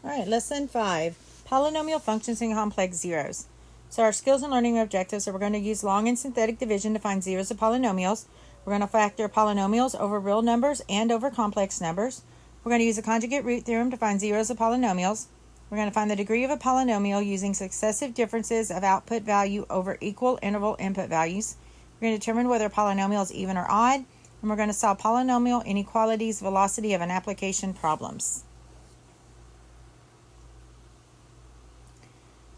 All right, lesson 5, polynomial functions and complex zeros. So our skills and learning objectives are we're going to use long and synthetic division to find zeros of polynomials. We're going to factor polynomials over real numbers and over complex numbers. We're going to use a conjugate root theorem to find zeros of polynomials. We're going to find the degree of a polynomial using successive differences of output value over equal interval input values. We're going to determine whether a polynomial is even or odd, and we're going to solve polynomial inequalities velocity of an application problems.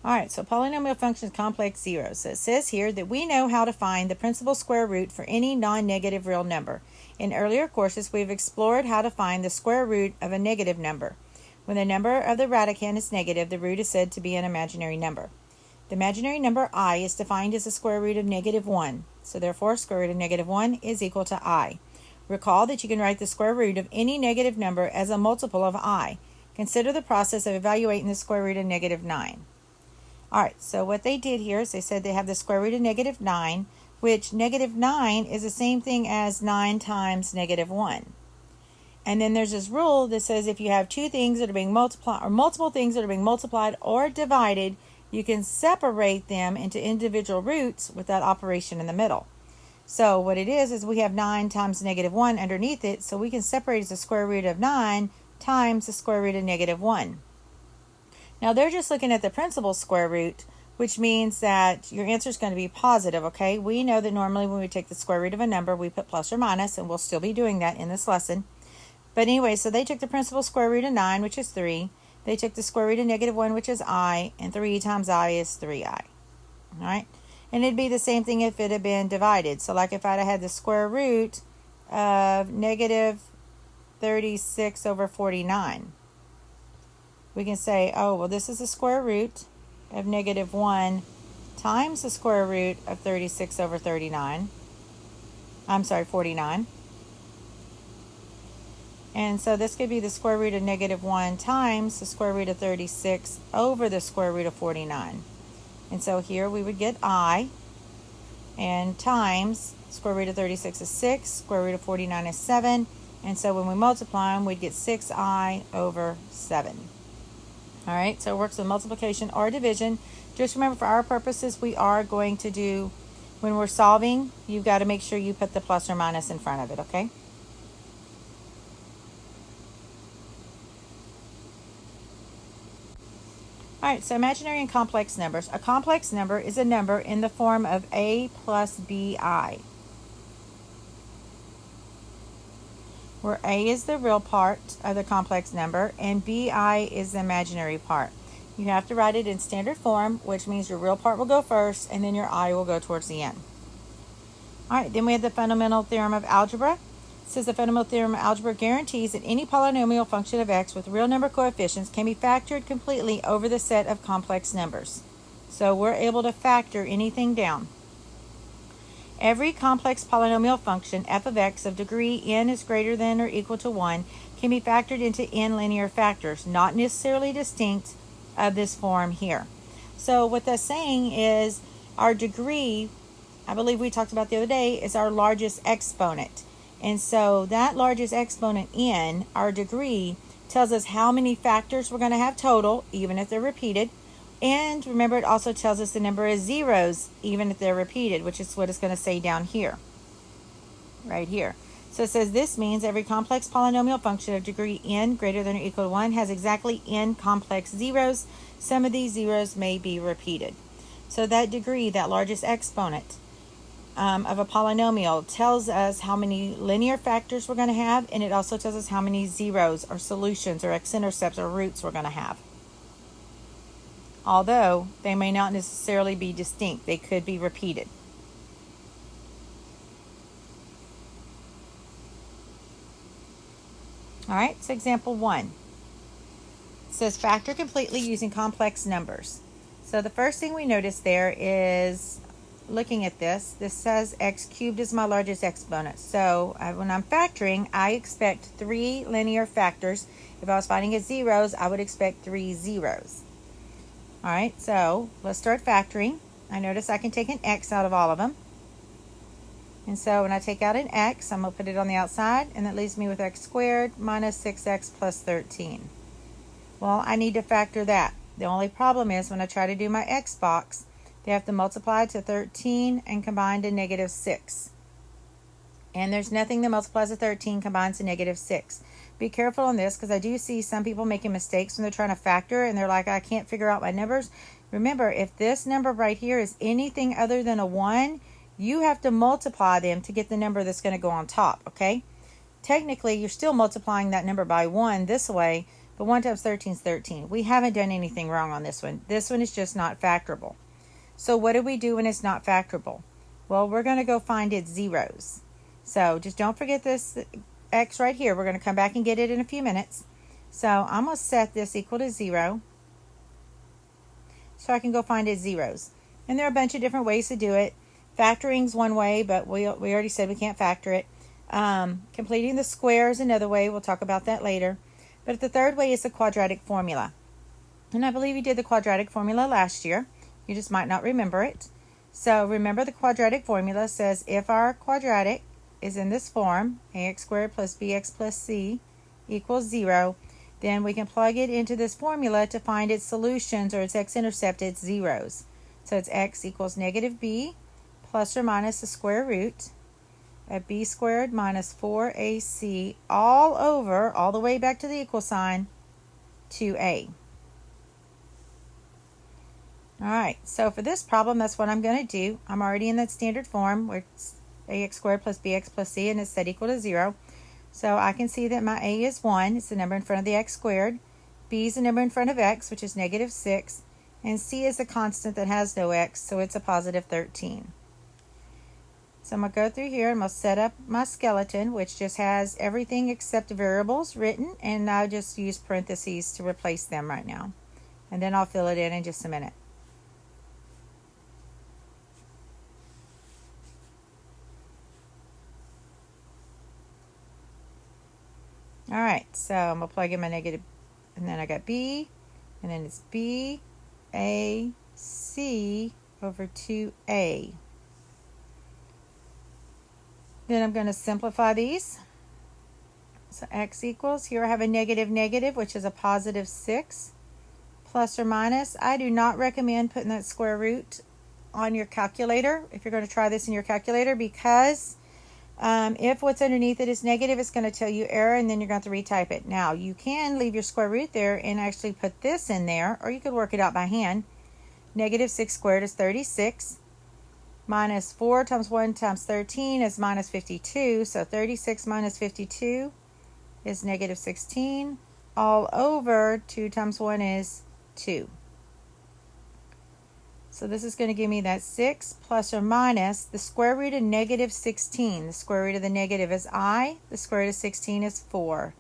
Alright, so polynomial functions complex zeros. So it says here that we know how to find the principal square root for any non-negative real number. In earlier courses, we've explored how to find the square root of a negative number. When the number of the radicand is negative, the root is said to be an imaginary number. The imaginary number I is defined as the square root of -1. So therefore, square root of -1 is equal to I. Recall that you can write the square root of any negative number as a multiple of I. Consider the process of evaluating the square root of -9. Alright, so what they did here is they said they have the square root of -9, which -9 is the same thing as 9 times -1. And then there's this rule that says if you have two things that are being multiplied, or multiple things that are being multiplied or divided, you can separate them into individual roots with that operation in the middle. So what it is we have 9 times -1 underneath it, so we can separate it as the square root of 9 times the square root of -1. Now they're just looking at the principal square root, which means that your answer is going to be positive, okay? We know that normally when we take the square root of a number, we put plus or minus, and we'll still be doing that in this lesson. But anyway, so they took the principal square root of 9, which is 3. They took the square root of -1, which is I, and 3 times I is 3I. All right? And it'd be the same thing if it had been divided. So like if I'd had the square root of -36 over 49. We can say, oh, well, this is the square root of -1 times the square root of 36 over 49. I'm sorry, 49. And so this could be the square root of -1 times the square root of 36 over the square root of 49. And so here we would get I, and times square root of 36 is 6, square root of 49 is 7. And so when we multiply them, we'd get 6I over 7. All right, so it works with multiplication or division. Just remember, for our purposes, we are going to do, when we're solving, you've got to make sure you put the plus or minus in front of it, okay? All right, so imaginary and complex numbers. A complex number is a number in the form of A plus BI, where A is the real part of the complex number and BI is the imaginary part. You have to write it in standard form, which means your real part will go first and then your I will go towards the end. All right, then we have the fundamental theorem of algebra. It says the fundamental theorem of algebra guarantees that any polynomial function of x with real number coefficients can be factored completely over the set of complex numbers. So we're able to factor anything down. Every complex polynomial function, f of x, of degree n is greater than or equal to 1, can be factored into n linear factors, not necessarily distinct of this form here. So what that's saying is our degree, I believe we talked about the other day, is our largest exponent. And so that largest exponent n, our degree, tells us how many factors we're going to have total, even if they're repeated. And remember, it also tells us the number of zeros, even if they're repeated, which is what it's going to say down here, right here. So it says this means every complex polynomial function of degree n greater than or equal to 1 has exactly n complex zeros. Some of these zeros may be repeated. So that degree, that largest exponent of a polynomial, tells us how many linear factors we're going to have, and it also tells us how many zeros or solutions or x-intercepts or roots we're going to have. Although they may not necessarily be distinct, they could be repeated. All right, so example 1. It says factor completely using complex numbers. So the first thing we notice there is, looking at this says x cubed is my largest exponent. So when I'm factoring, I expect 3 linear factors. If I was finding as zeros, I would expect 3 zeros. All right, so let's start factoring. I notice I can take an x out of all of them. And so when I take out an x, I'm going to put it on the outside, and that leaves me with x squared minus 6x plus 13. Well, I need to factor that. The only problem is when I try to do my x box, they have to multiply to 13 and combine to negative 6. And there's nothing that multiplies to 13 combines to negative 6. Be careful on this because I do see some people making mistakes when they're trying to factor and they're like, I can't figure out my numbers. Remember, if this number right here is anything other than a 1, you have to multiply them to get the number that's going to go on top, okay? Technically, you're still multiplying that number by 1 this way, but 1 times 13 is 13. We haven't done anything wrong on this one. This one is just not factorable. So what do we do when it's not factorable? Well, we're going to go find its zeros. So just don't forget this x right here. We're going to come back and get it in a few minutes. So I'm going to set this equal to 0 so I can go find its zeros. And there are a bunch of different ways to do it. Factoring's one way, but we already said we can't factor it. Completing the square is another way. We'll talk about that later. But the third way is the quadratic formula. And I believe you did the quadratic formula last year. You just might not remember it. So remember the quadratic formula says if our quadratic is in this form, ax squared plus bx plus c equals 0, then we can plug it into this formula to find its solutions or its x-intercept, its zeros. So it's x equals negative b plus or minus the square root of b squared minus 4ac all the way back to the equal sign, 2a. All right, so for this problem, that's what I'm going to do. I'm already in that standard form where it's ax squared plus bx plus c, and it's set equal to 0. So I can see that my a is 1. It's the number in front of the x squared. B is the number in front of x, which is negative 6. And c is a constant that has no x, so it's a positive 13. So I'm going to go through here and I'm going to set up my skeleton, which just has everything except variables written, and I'll just use parentheses to replace them right now. And then I'll fill it in just a minute. All right, so I'm going to plug in my negative, and then I got b, and then it's b, a, c over 2a. Then I'm going to simplify these. So x equals, here I have a negative, which is a positive 6, plus or minus. I do not recommend putting that square root on your calculator if you're going to try this in your calculator, because if what's underneath it is negative, it's going to tell you error, and then you're going to have to retype it. Now, you can leave your square root there and actually put this in there, or you could work it out by hand. Negative 6 squared is 36. Minus 4 times 1 times 13 is minus 52. So 36 minus 52 is negative 16. All over 2 times 1 is 2. So this is going to give me that 6 plus or minus the square root of negative 16. The square root of the negative is I. The square root of 16 is 4.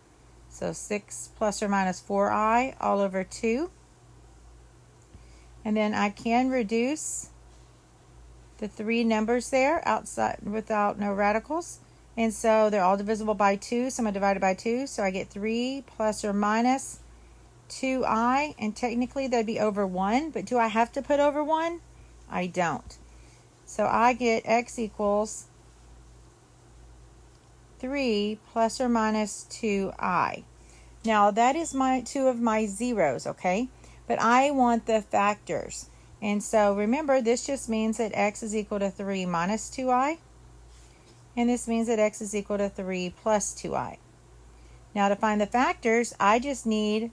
So 6 plus or minus 4i all over 2. And then I can reduce the 3 numbers there outside without no radicals. And so they're all divisible by 2. So I'm going to divide it by 2. So I get 3 plus or minus 2i, and technically that'd be over 1, but do I have to put over 1? I don't. So I get x equals 3 plus or minus 2i. Now that is my 2 of my zeros, okay? But I want the factors. And so remember, this just means that x is equal to 3 minus 2i. And this means that x is equal to 3 plus 2i. Now to find the factors, I just need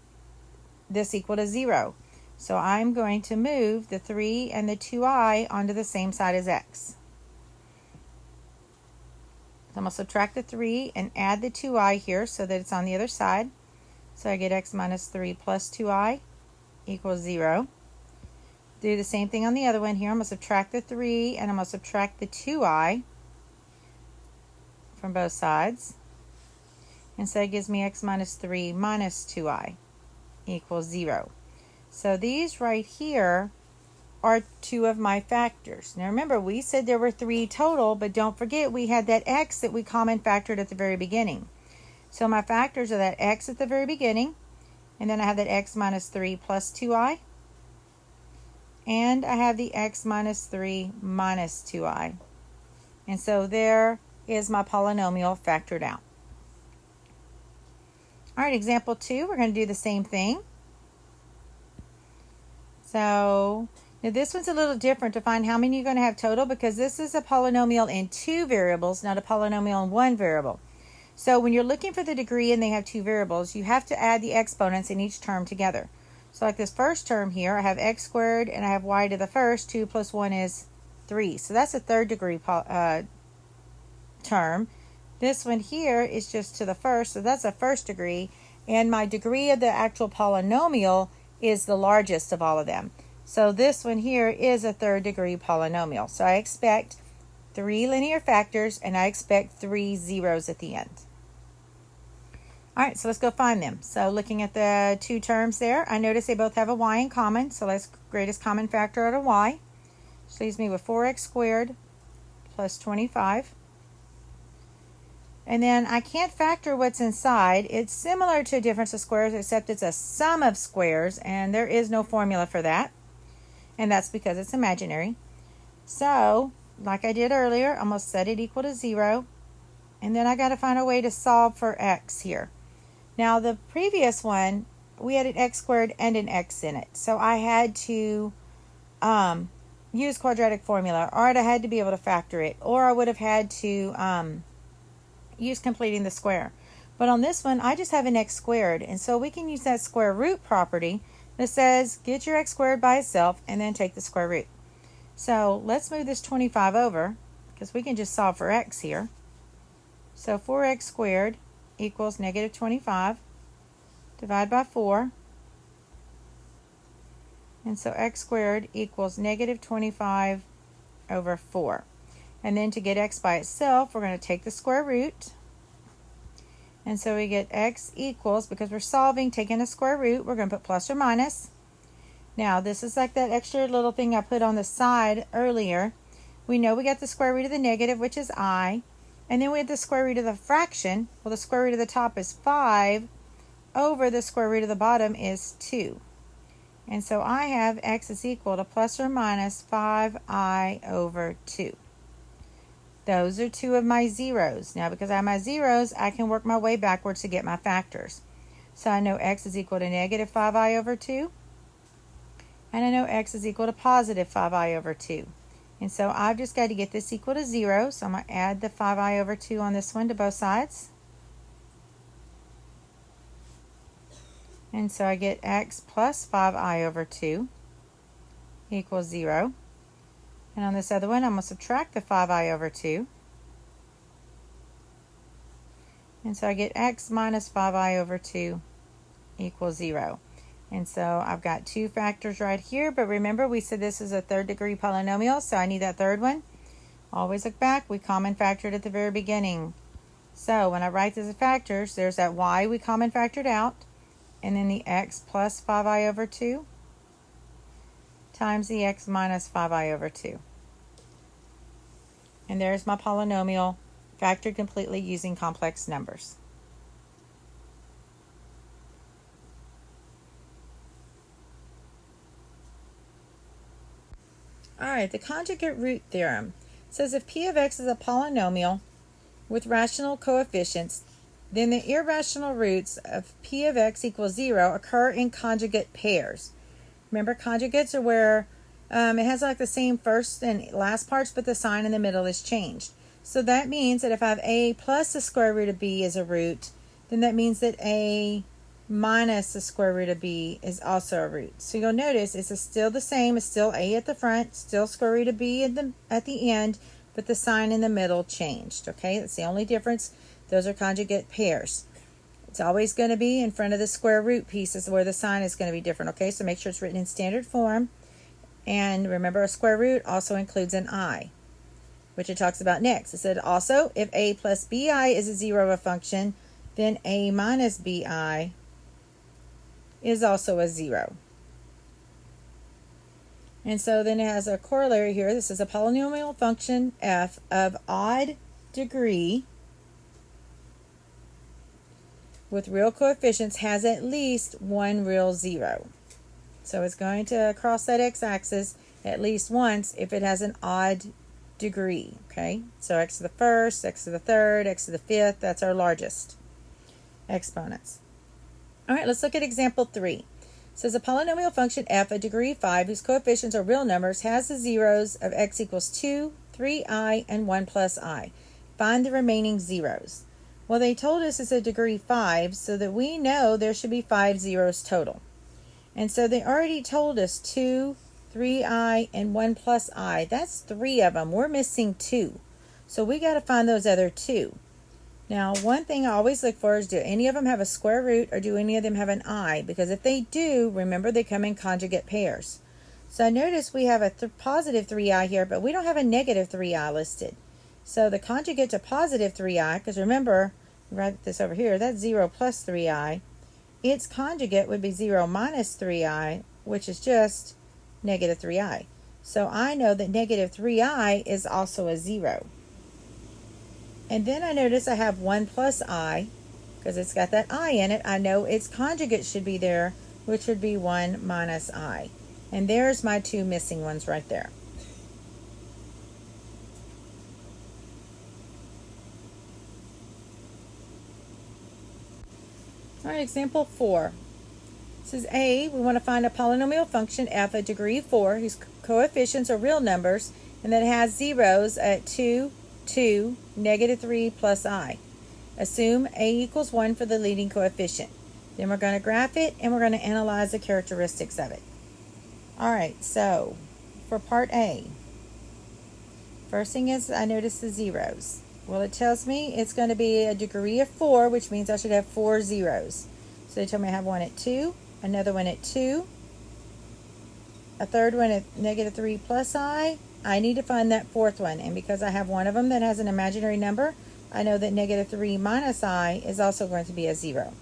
this equal to 0. So I'm going to move the 3 and the 2i onto the same side as x. So I'm going to subtract the 3 and add the 2i here so that it's on the other side. So I get x minus 3 plus 2i equals 0. Do the same thing on the other one here. I'm going to subtract the 3 and I'm going to subtract the 2i from both sides. And so it gives me x minus 3 minus 2i equals 0. So these right here are 2 of my factors. Now remember, we said there were 3 total, but don't forget we had that x that we common factored at the very beginning. So my factors are that x at the very beginning, and then I have that x minus 3 plus 2i, and I have the x minus 3 minus 2i. And so there is my polynomial factored out. All right, example 2, we're going to do the same thing. So now this one's a little different to find how many you're going to have total, because this is a polynomial in two variables, not a polynomial in one variable. So when you're looking for the degree and they have two variables, you have to add the exponents in each term together. So like this first term here, I have x squared and I have y to the first. 2 plus 1 is 3. So that's a third degree term. This one here is just to the first, so that's a first degree. And my degree of the actual polynomial is the largest of all of them. So this one here is a third degree polynomial. So I expect 3 linear factors and I expect 3 zeros at the end. All right, so let's go find them. So looking at the two terms there, I notice they both have a y in common. So let's greatest common factor out of y. Which leaves me with 4x squared plus 25. And then I can't factor what's inside. It's similar to a difference of squares, except it's a sum of squares, and there is no formula for that. And that's because it's imaginary. So, like I did earlier, I'm going to set it equal to 0. And then I got to find a way to solve for x here. Now, the previous one, we had an x squared and an x in it. So I had to use quadratic formula, or I had to be able to factor it, or I would have had to use completing the square. But on this one, I just have an x squared, and so we can use that square root property that says get your x squared by itself and then take the square root. So let's move this 25 over, because we can just solve for x here. So 4x squared equals negative 25. Divide by 4. And so x squared equals negative 25 over 4. And then to get x by itself, we're going to take the square root. And so we get x equals, because we're solving, taking a square root, we're going to put plus or minus. Now, this is like that extra little thing I put on the side earlier. We know we got the square root of the negative, which is I. And then we have the square root of the fraction. Well, the square root of the top is 5 over the square root of the bottom is 2. And so I have x is equal to plus or minus 5i over 2. Those are two of my zeros. Now, because I have my zeros, I can work my way backwards to get my factors. So I know x is equal to negative 5i over 2. And I know x is equal to positive 5i over 2. And so I've just got to get this equal to 0. So I'm going to add the 5i over 2 on this one to both sides. And so I get x plus 5i over 2 equals 0. And on this other one, I'm going to subtract the 5i over 2. And so I get x minus 5i over 2 equals 0. And so I've got two factors right here. But remember, we said this is a third degree polynomial, so I need that third one. Always look back. We common factored at the very beginning. So when I write this as factors, there's that y we common factored out. And then the x plus 5i over 2 times the x minus 5i over 2. And there's my polynomial factored completely using complex numbers. All right, the conjugate root theorem says if p of x is a polynomial with rational coefficients, then the irrational roots of p of x equals 0 occur in conjugate pairs. Remember, conjugates are where it has like the same first and last parts, but the sign in the middle is changed. So that means that if I have a plus the square root of b as a root, then that means that a minus the square root of b is also a root. So you'll notice it's still the same. It's still a at the front, still square root of b at the end, but the sign in the middle changed. Okay, that's the only difference. Those are conjugate pairs. It's always going to be in front of the square root pieces where the sign is going to be different. Okay, so make sure it's written in standard form. And remember, a square root also includes an I, which it talks about next. It said also, if a plus bi is a zero of a function, then a minus bi is also a 0. And so then it has a corollary here. This is a polynomial function f of odd degree with real coefficients has at least one real 0. So it's going to cross that x-axis at least once if it has an odd degree. Okay, so x to the first, x to the third, x to the fifth, that's our largest exponents. All right, let's look at example 3. says a polynomial function f of degree 5 whose coefficients are real numbers has the zeros of x equals 2, 3i, and 1 plus i. Find the remaining zeros. Well, they told us it's a degree 5, so that we know there should be 5 zeros total. And so they already told us 2, 3i, and 1 plus i. That's 3 of them. We're missing 2. So we got to find those other 2. Now, one thing I always look for is, do any of them have a square root or do any of them have an I? Because if they do, remember they come in conjugate pairs. So I notice we have a positive 3i here, but we don't have a negative 3i listed. So the conjugate to positive 3i, because remember, write this over here, that's 0 plus 3i. Its conjugate would be 0 minus 3i, which is just negative 3i. So I know that negative 3i is also a 0. And then I notice I have 1 plus I, because it's got that I in it. I know its conjugate should be there, which would be 1 minus I. And there's my 2 missing ones right there. All right, example 4. This is A. We want to find a polynomial function f of degree 4 whose coefficients are real numbers and that has zeros at 2, 2, negative 3 plus I. Assume A equals 1 for the leading coefficient. Then we're going to graph it and we're going to analyze the characteristics of it. Alright, so for part A, first thing is I notice the zeros. Well, it tells me it's going to be a degree of 4, which means I should have 4 zeros. So they told me I have one at 2, another one at 2, a third one at negative 3 plus I. I need to find that fourth one, and because I have one of them that has an imaginary number, I know that negative 3 minus I is also going to be a 0.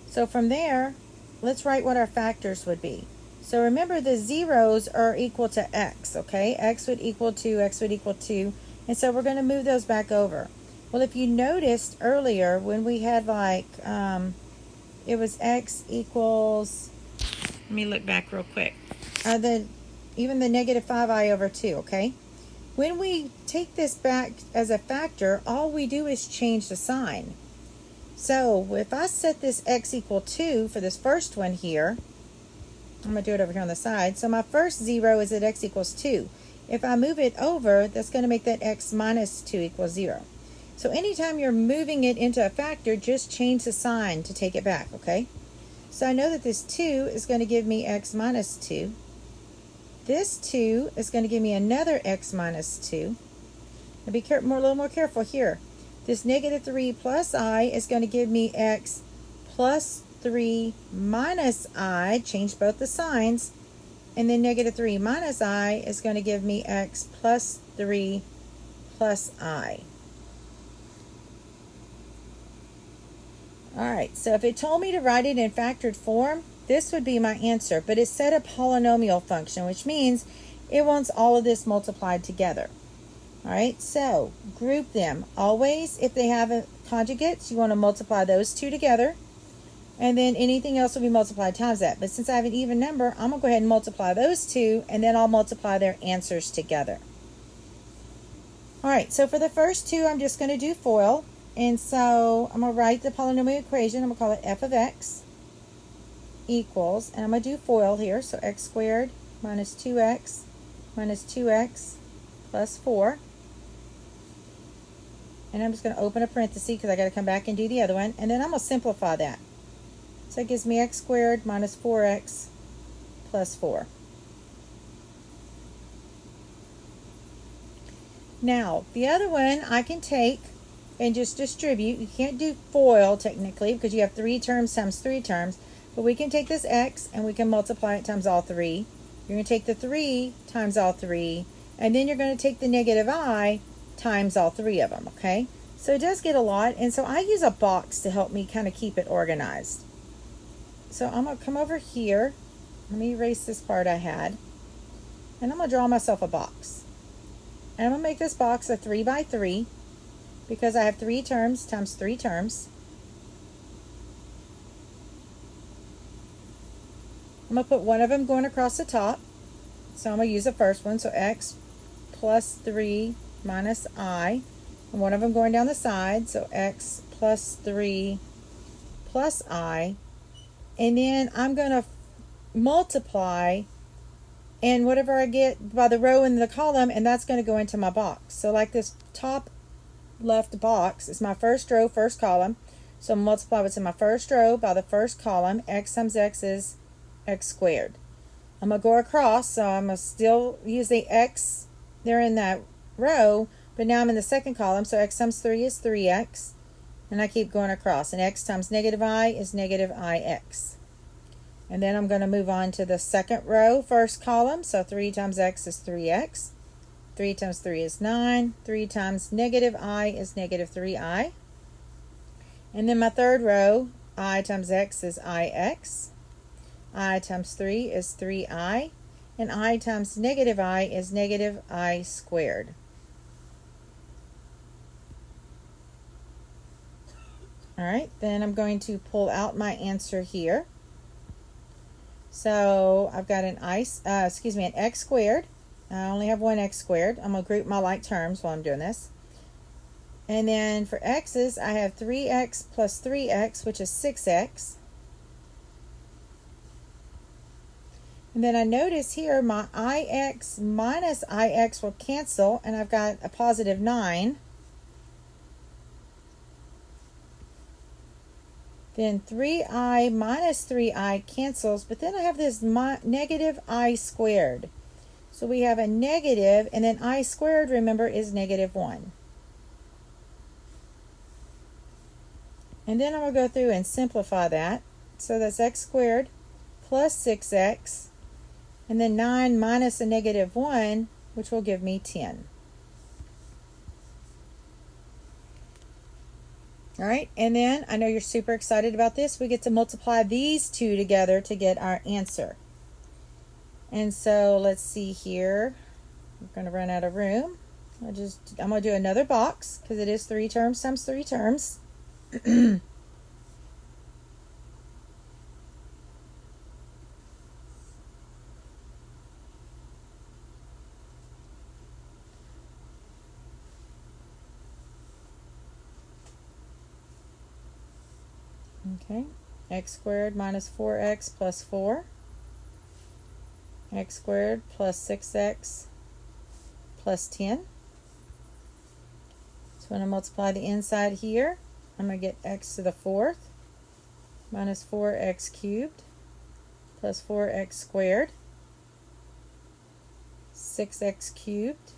So from there, let's write what our factors would be. So remember, the zeros are equal to x, okay? X would equal 2, x would equal 2, and so we're going to move those back over. Well, if you noticed earlier when we had like, it was x equals, let me look back real quick, even the negative 5i over 2, okay? When we take this back as a factor, all we do is change the sign. So if I set this x equal 2 for this first one here, I'm going to do it over here on the side. So my first 0 is at x equals 2. If I move it over, that's going to make that x minus 2 equals 0. So anytime you're moving it into a factor, just change the sign to take it back, okay? So I know that this 2 is going to give me x minus 2. This 2 is going to give me another x minus 2. Now be a little more careful here. This negative 3 plus I is going to give me x plus 3 minus I. Change both the signs. And then negative 3 minus I is going to give me x plus 3 plus I. Alright, so if it told me to write it in factored form, this would be my answer, but it said a polynomial function, which means it wants all of this multiplied together. Alright, so group them. Always, if they have conjugates, you want to multiply those two together, and then anything else will be multiplied times that. But since I have an even number, I'm going to go ahead and multiply those two, and then I'll multiply their answers together. Alright, so for the first two, I'm just going to do FOIL. And so I'm going to write the polynomial equation. I'm going to call it f of x equals, and I'm going to do FOIL here. So x squared minus 2x plus 4. And I'm just going to open a parenthesis because I got to come back and do the other one. And then I'm going to simplify that. So it gives me x squared minus 4x plus 4. Now, the other one I can take and just distribute. You can't do FOIL technically because you have 3 terms times 3 terms, but we can take this x and we can multiply it times all 3. You're going to take the 3 times all 3, and then you're going to take the negative I times all 3 of them, okay? So it does get a lot, and so I use a box to help me kind of keep it organized. So I'm going to come over here. Let me erase this part I had, and I'm going to draw myself a box. And I'm going to make this box a 3 by 3. Because I have 3 terms times 3 terms. I'm going to put one of them going across the top. So I'm going to use the first one. So x plus 3 minus I. And one of them going down the side. So x plus 3 plus I. And then I'm going to multiply and whatever I get by the row in the column, and that's going to go into my box. So like this top left box is my first row, first column. So multiply what's in my first row by the first column. X times x is x squared. I'm going to go across, so I'm going to still use the x there in that row, but now I'm in the second column, so x times 3 is 3x, and I keep going across, and x times negative I is negative ix. And then I'm going to move on to the second row, first column, so 3 times x is 3x, 3 times 3 is 9, 3 times negative I is negative 3i, and then my third row, I times x is ix, I times 3 is 3i, and I times negative I is negative I squared. Alright, then I'm going to pull out my answer here. So I've got an x squared. I only have one x squared. I'm going to group my like terms while I'm doing this. And then for x's, I have 3x plus 3x, which is 6x. And then I notice here my ix minus ix will cancel, and I've got a positive 9. Then 3i minus 3i cancels, but then I have this negative I squared. So we have a negative, and then I squared, remember, is negative 1. And then I'm going to go through and simplify that. So that's x squared plus 6x, and then 9 minus a negative 1, which will give me 10. All right, and then I know you're super excited about this. We get to multiply these two together to get our answer. And so let's see here. We're going to run out of room. I'm going to do another box because it is 3 terms times 3 terms. Okay, x squared minus 4x plus 4, x squared plus 6x plus 10. So when I multiply the inside here, I'm going to get x to the 4th minus 4x cubed plus 4x squared, 6x cubed,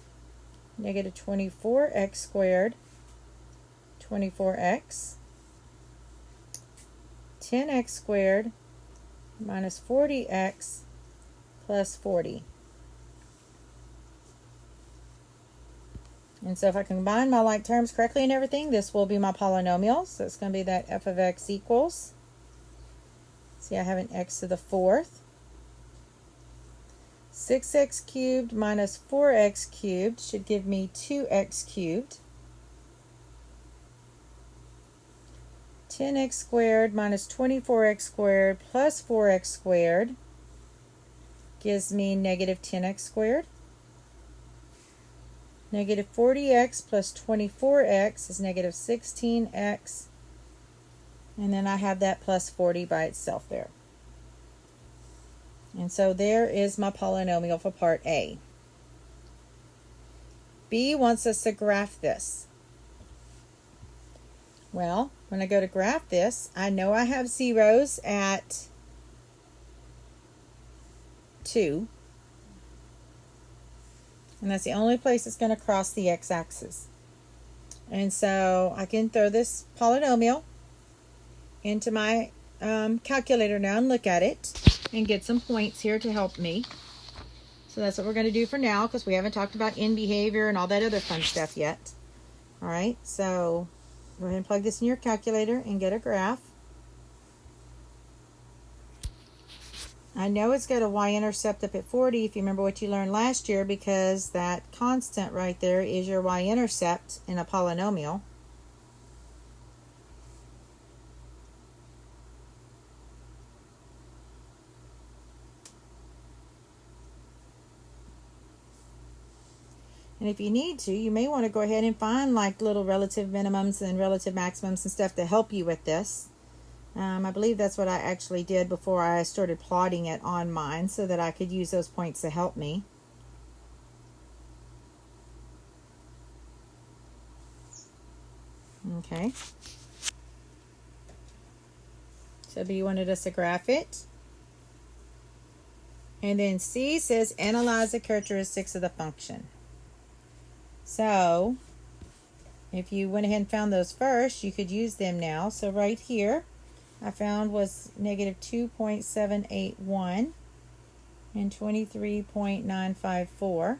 negative 24x squared, 24x, 10x squared minus 40x plus 40. And so if I combine my like terms correctly and everything, this will be my polynomial. So it's going to be that f of x equals, see I have an x to the 4th, 6x cubed minus 4x cubed should give me 2x cubed, 10x squared minus 24x squared plus 4x squared gives me negative 10x squared. Negative 40x plus 24x is negative 16x. And then I have that plus 40 by itself there. And so there is my polynomial for part A. B wants us to graph this. Well, when I go to graph this, I know I have zeros at 2. And that's the only place it's going to cross the x-axis. And so I can throw this polynomial into my calculator now and look at it and get some points here to help me. So that's what we're going to do for now because we haven't talked about end behavior and all that other fun stuff yet. All right, so go ahead and plug this in your calculator and get a graph. I know it's got a y-intercept up at 40 if you remember what you learned last year, because that constant right there is your y-intercept in a polynomial. And if you need to, you may want to go ahead and find like little relative minimums and relative maximums and stuff to help you with this. I believe that's what I actually did before I started plotting it on mine so that I could use those points to help me. Okay. So B wanted us to graph it. And then C says analyze the characteristics of the function. So if you went ahead and found those first, you could use them now. So right here, I found was negative 2.781 and 23.954.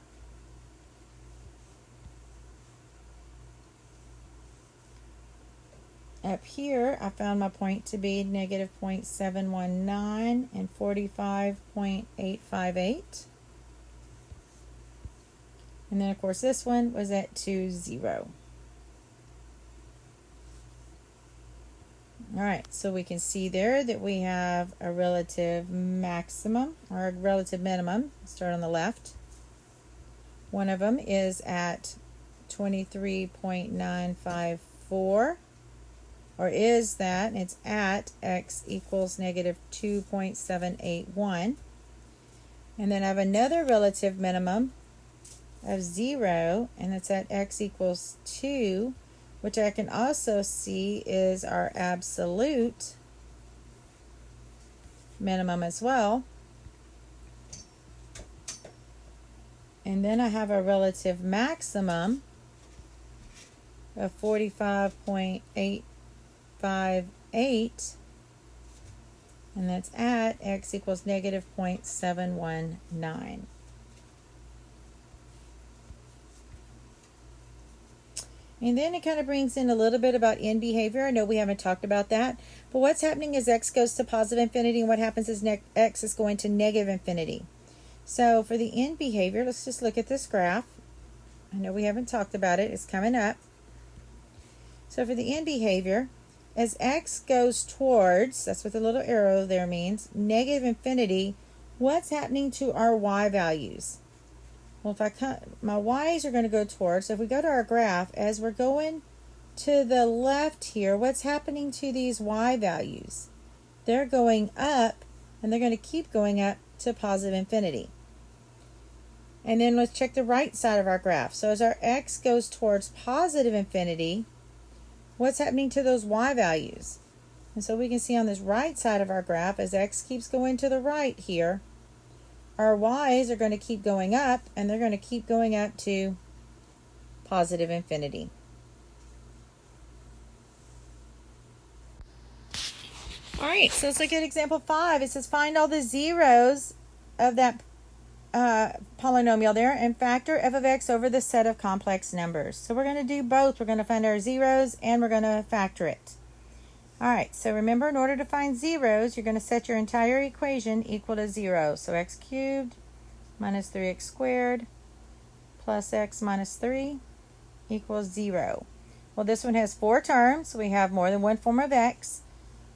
Up here, I found my point to be negative 0.719 and 45.858. And then, of course, this one was at 2, 0. All right, so we can see there that we have a relative maximum or a relative minimum. Start on the left. One of them is at 23.954, or is that, and it's at x equals negative 2.781. And then I have another relative minimum of 0, and it's at x equals 2, which I can also see is our absolute minimum as well. And then I have a relative maximum of 45.858, and that's at x equals negative 0.719. And then it kind of brings in a little bit about end behavior. I know we haven't talked about that, but what's happening is x goes to positive infinity, and what happens is x is going to negative infinity. So for the end behavior, let's just look at this graph. I know we haven't talked about it. It's coming up. So for the end behavior, as x goes towards, that's what the little arrow there means, negative infinity, what's happening to our y values? Well, if I cut, my y's are going to go towards, so if we go to our graph, as we're going to the left here, what's happening to these y values? They're going up, and they're going to keep going up to positive infinity. And then let's check the right side of our graph. So as our x goes towards positive infinity, what's happening to those y values? And so we can see on this right side of our graph, as x keeps going to the right here, our y's are going to keep going up, and they're going to keep going up to positive infinity. All right, so let's look at example 5. It says find all the zeros of that polynomial there and factor f of x over the set of complex numbers. So we're going to do both. We're going to find our zeros and we're going to factor it. All right, so remember, in order to find zeros, you're going to set your entire equation equal to 0. So x cubed minus 3x squared plus x minus 3 equals 0. Well, this one has 4 terms, so we have more than one form of x.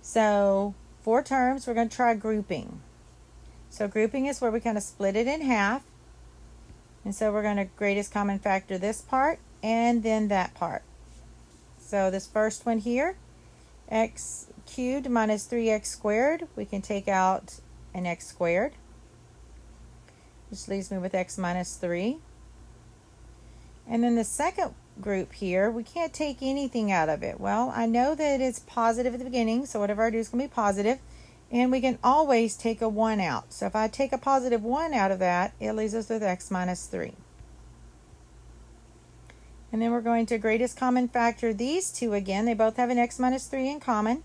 So 4 terms, we're going to try grouping. So grouping is where we kind of split it in half. And so we're going to greatest common factor this part and then that part. So this first one here, x cubed minus 3x squared, we can take out an x squared, which leaves me with x minus 3. And then the second group here, we can't take anything out of it. Well, I know that it's positive at the beginning, so whatever I do is going to be positive, and we can always take a 1 out. So if I take a positive 1 out of that, it leaves us with x minus 3. And then we're going to greatest common factor these two again. They both have an x minus 3 in common.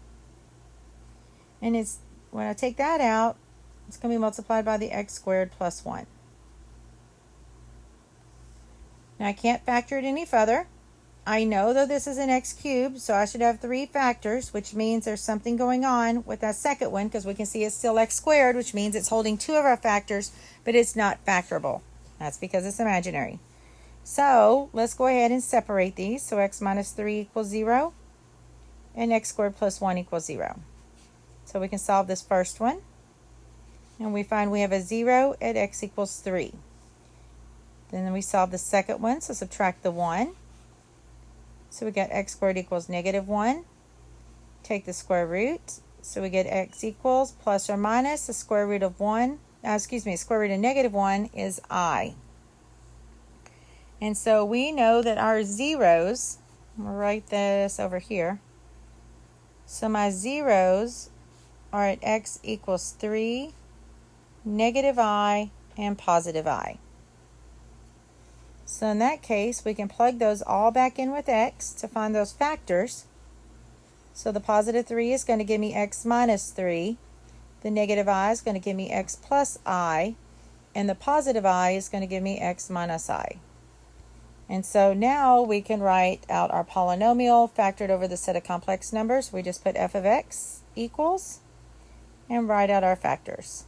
And it's when I take that out, it's going to be multiplied by the x squared plus 1. Now I can't factor it any further. I know though this is an x cubed, so I should have 3 factors, which means there's something going on with that second one, because we can see it's still x squared, which means it's holding 2 of our factors, but it's not factorable. That's because it's imaginary. So let's go ahead and separate these. So x minus 3 equals 0 and x squared plus 1 equals 0. So we can solve this first one, and we find we have a 0 at x equals 3. Then we solve the second one, so subtract the 1. So we got x squared equals negative 1. Take the square root. So we get x equals plus or minus the square root of 1, square root of negative 1 is I. And so we know that our zeros, we'll write this over here. So my zeros are at x equals 3, negative I, and positive I. So in that case, we can plug those all back in with x to find those factors. So the positive 3 is going to give me x minus 3. The negative I is going to give me x plus I. And the positive I is going to give me x minus I. And so now we can write out our polynomial factored over the set of complex numbers. We just put f of x equals and write out our factors.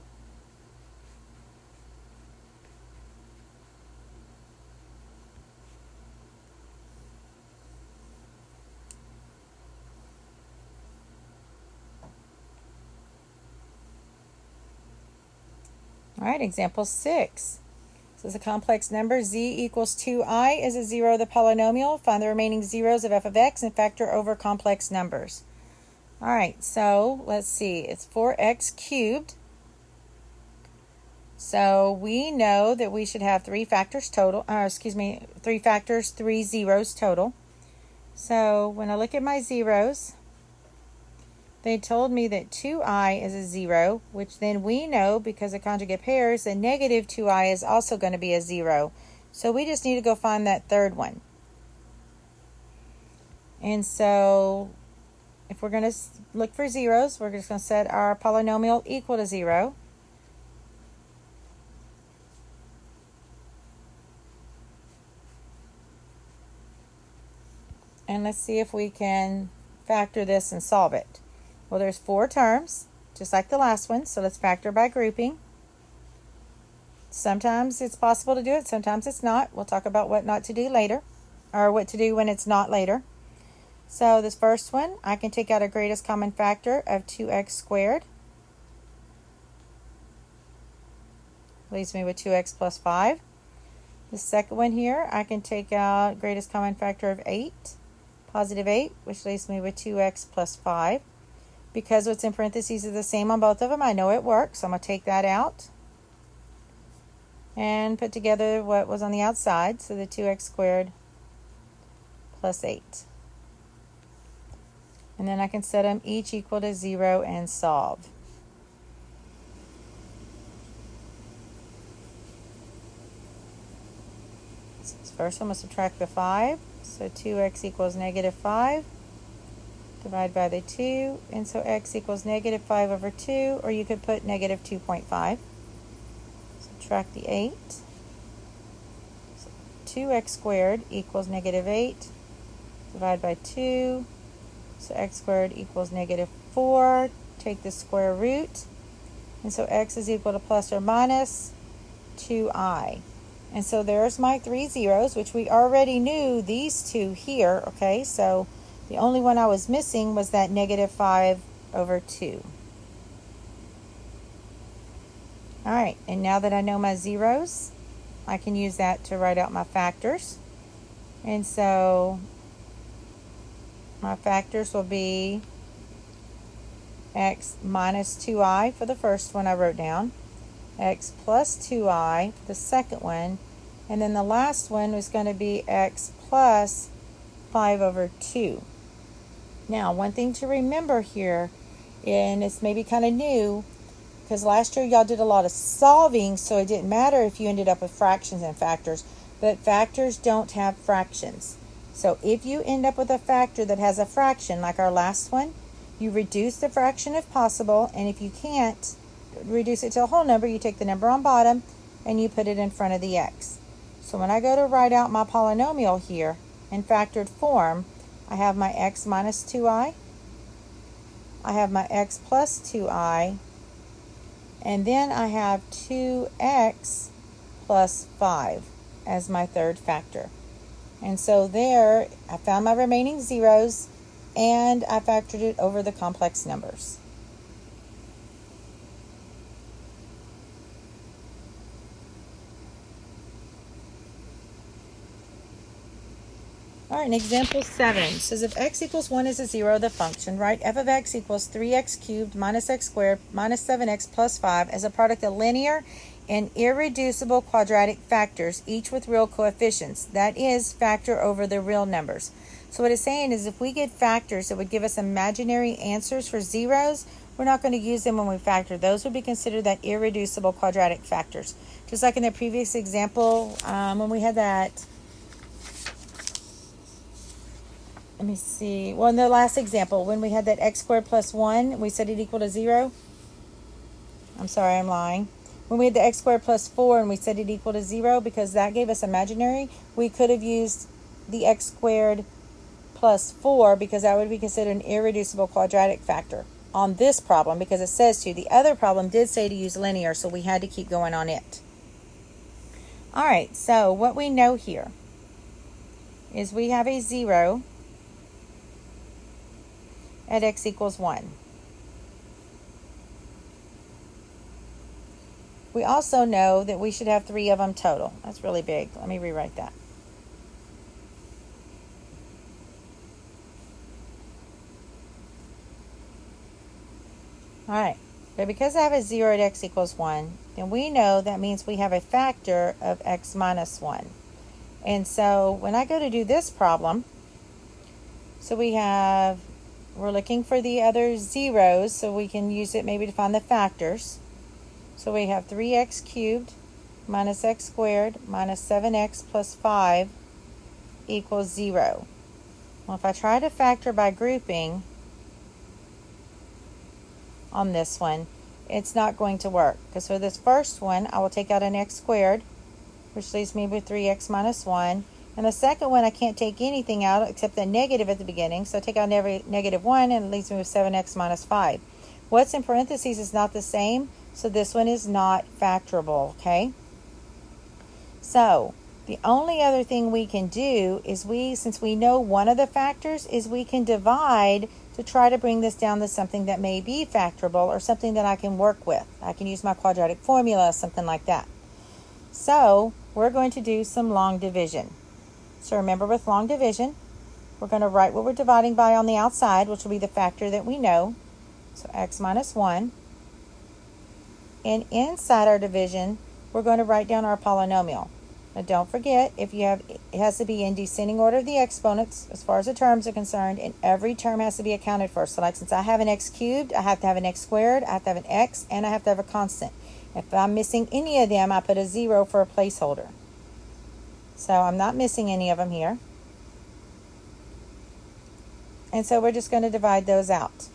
All right, example 6. This is a complex number. Z equals 2i is a zero of the polynomial. Find the remaining zeros of f of x and factor over complex numbers. All right, so let's see. It's 4x cubed. So we know that we should have 3 factors, 3 zeros total. So when I look at my zeros, they told me that 2i is a 0, which then we know, because of conjugate pairs, that negative 2i is also going to be a 0. So we just need to go find that third one. And so if we're going to look for zeros, we're just going to set our polynomial equal to 0. And let's see if we can factor this and solve it. Well, there's 4 terms, just like the last one, so let's factor by grouping. Sometimes it's possible to do it, sometimes it's not. We'll talk about what not to do later, or what to do when it's not later. So this first one, I can take out a greatest common factor of 2x squared. Leaves me with 2x plus 5. The second one here, I can take out greatest common factor of 8, positive 8, which leaves me with 2x plus 5. Because what's in parentheses is the same on both of them, I know it works. So I'm going to take that out and put together what was on the outside. So the 2x squared plus 8. And then I can set them each equal to 0 and solve. So this first one, we'll subtract the 5. So 2x equals negative 5. Divide by the 2, and so x equals negative 5 over 2, or you could put negative 2.5. Subtract the 8. So 2x squared equals negative 8. Divide by 2, so x squared equals negative 4. Take the square root, and so x is equal to plus or minus 2i. And so there's my 3 zeros, which we already knew these two here, okay? So the only one I was missing was that negative 5 over 2. All right, and now that I know my zeros, I can use that to write out my factors. And so my factors will be x minus 2i for the first one I wrote down, x plus 2i for the second one, and then the last one was going to be x plus 5 over 2. Now, one thing to remember here, and it's maybe kind of new, because last year y'all did a lot of solving, so it didn't matter if you ended up with fractions and factors, but factors don't have fractions. So if you end up with a factor that has a fraction, like our last one, you reduce the fraction if possible, and if you can't reduce it to a whole number, you take the number on bottom and you put it in front of the x. So when I go to write out my polynomial here in factored form, I have my x minus 2i, I have my x plus 2i, and then I have 2x plus 5 as my third factor. And so there, I found my remaining zeros, and I factored it over the complex numbers. All right, in example 7, it says if x equals 1 is a 0, the function, write f of x equals 3x cubed minus x squared minus 7x plus 5 as a product of linear and irreducible quadratic factors, each with real coefficients. That is, factor over the real numbers. So what it's saying is if we get factors that would give us imaginary answers for zeros, we're not going to use them when we factor. Those would be considered that irreducible quadratic factors. Just like in the previous example, when we had that, let me see. Well, in the last example, when we had that x squared plus 1, we said it equal to 0. I'm sorry, I'm lying. When we had the x squared plus 4 and we said it equal to 0, because that gave us imaginary, we could have used the x squared plus 4 because that would be considered an irreducible quadratic factor on this problem because it says to. The other problem did say to use linear, so we had to keep going on it. All right, so what we know here is we have a 0 at x equals 1. We also know that we should have 3 of them total. That's really big. Let me rewrite that. All right, but because I have a 0 at x equals 1, then we know that means we have a factor of x minus 1. And so when I go to do this problem, so we're looking for the other zeros, so we can use it maybe to find the factors. So we have 3x cubed minus x squared minus 7x plus 5 equals 0. Well, if I try to factor by grouping on this one, it's not going to work. Because for this first one, I will take out an x squared, which leaves me with 3x minus 1. And the second one, I can't take anything out except the negative at the beginning. So I take out negative 1 and it leaves me with 7x minus 5. What's in parentheses is not the same, so this one is not factorable, okay? So the only other thing we can do is since we know one of the factors, is we can divide to try to bring this down to something that may be factorable or something that I can work with. I can use my quadratic formula, something like that. So we're going to do some long division. So remember, with long division, we're going to write what we're dividing by on the outside, which will be the factor that we know. So x minus 1. And inside our division, we're going to write down our polynomial. Now don't forget, it has to be in descending order of the exponents as far as the terms are concerned, and every term has to be accounted for. So like since I have an x cubed, I have to have an x squared, I have to have an x, and I have to have a constant. If I'm missing any of them, I put a 0 for a placeholder. So I'm not missing any of them here. And so we're just going to divide those out.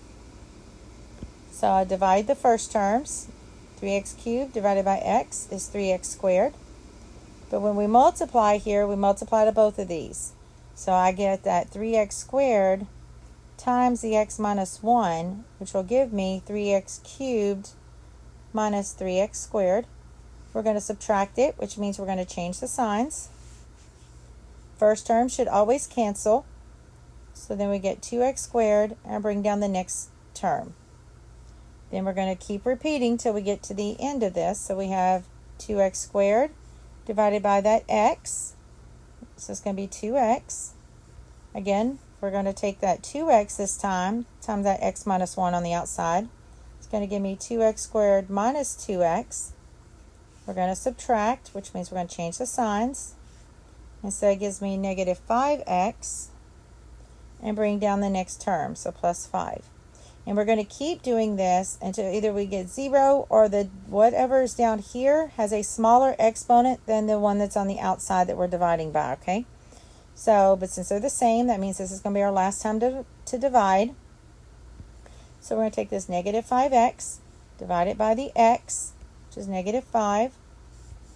So I divide the first terms. 3x cubed divided by x is 3x squared. But when we multiply here, we multiply to both of these. So I get that 3x squared times the x minus 1, which will give me 3x cubed minus 3x squared. We're going to subtract it, which means we're going to change the signs. First term should always cancel. So then we get 2x squared and bring down the next term. Then we're going to keep repeating till we get to the end of this. So we have 2x squared divided by that x. So it's going to be 2x. Again, we're going to take that 2x this time, times that x minus 1 on the outside. It's going to give me 2x squared minus 2x. We're going to subtract, which means we're going to change the signs. And so it gives me negative 5x and bring down the next term, so plus 5. And we're going to keep doing this until either we get 0 or whatever is down here has a smaller exponent than the one that's on the outside that we're dividing by, okay? So, but since they're the same, that means this is going to be our last time to divide. So we're going to take this negative 5x, divide it by the x, which is negative 5.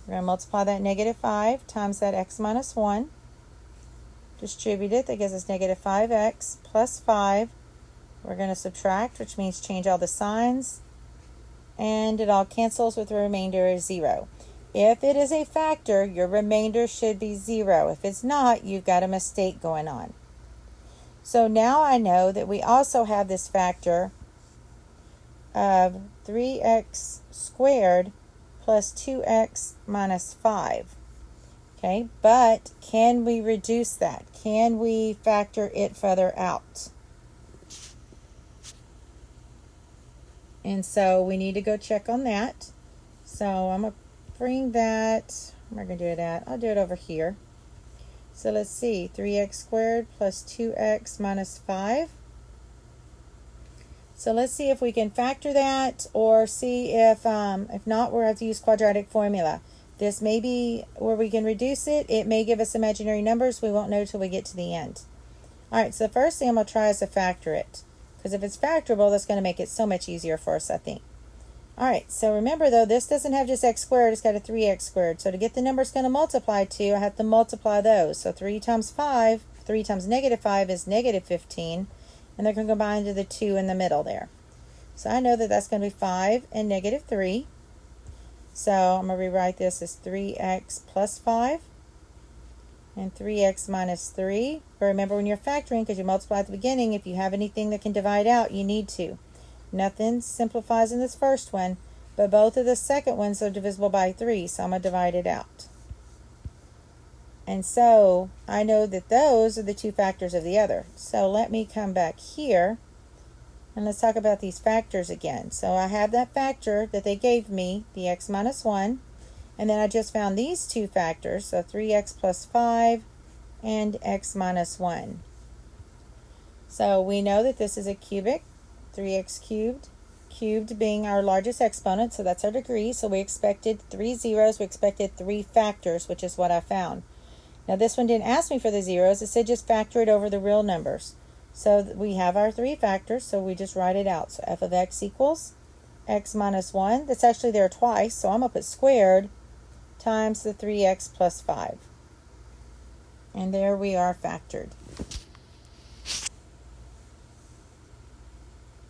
We're going to multiply that negative 5 times that x minus 1. Distribute it. That gives us negative 5x plus 5. We're going to subtract, which means change all the signs. And it all cancels with the remainder is 0. If it is a factor, your remainder should be 0. If it's not, you've got a mistake going on. So now I know that we also have this factor of 3x squared plus 2x minus 5. Okay, but can we reduce that? Can we factor it further out? And so we need to go check on that. So I'm going to bring that, where am I going to do it at? I'll do it over here. So let's see, 3x squared plus 2x minus 5. So let's see if we can factor that, or see if not, we'll have to use quadratic formula. This may be where we can reduce it. It may give us imaginary numbers. We won't know till we get to the end. All right, so the first thing I'm going to try is to factor it, because if it's factorable, that's going to make it so much easier for us, I think. All right, so remember though, this doesn't have just x squared, it's got a 3x squared. So to get the number it's going to multiply to, I have to multiply those. So 3 times negative 5 is negative 15, and they're going to combine to the 2 in the middle there. So I know that that's going to be 5 and negative 3. So I'm going to rewrite this as 3x plus 5 and 3x minus 3. But remember, when you're factoring, because you multiply at the beginning, if you have anything that can divide out, you need to. Nothing simplifies in this first one, but both of the second ones are divisible by 3, so I'm going to divide it out. And so I know that those are the two factors of the other. So let me come back here, and let's talk about these factors again. So I have that factor that they gave me, the x minus 1, and then I just found these two factors, so 3x plus 5 and x minus 1. So we know that this is a cubic, 3x cubed being our largest exponent, so that's our degree. So we expected 3 zeros, we expected 3 factors, which is what I found. Now this one didn't ask me for the zeros, it said just factor it over the real numbers. So we have our 3 factors, so we just write it out. So f of x equals x minus 1, that's actually there twice, so I'm going to put squared times the 3x plus 5. And there we are factored.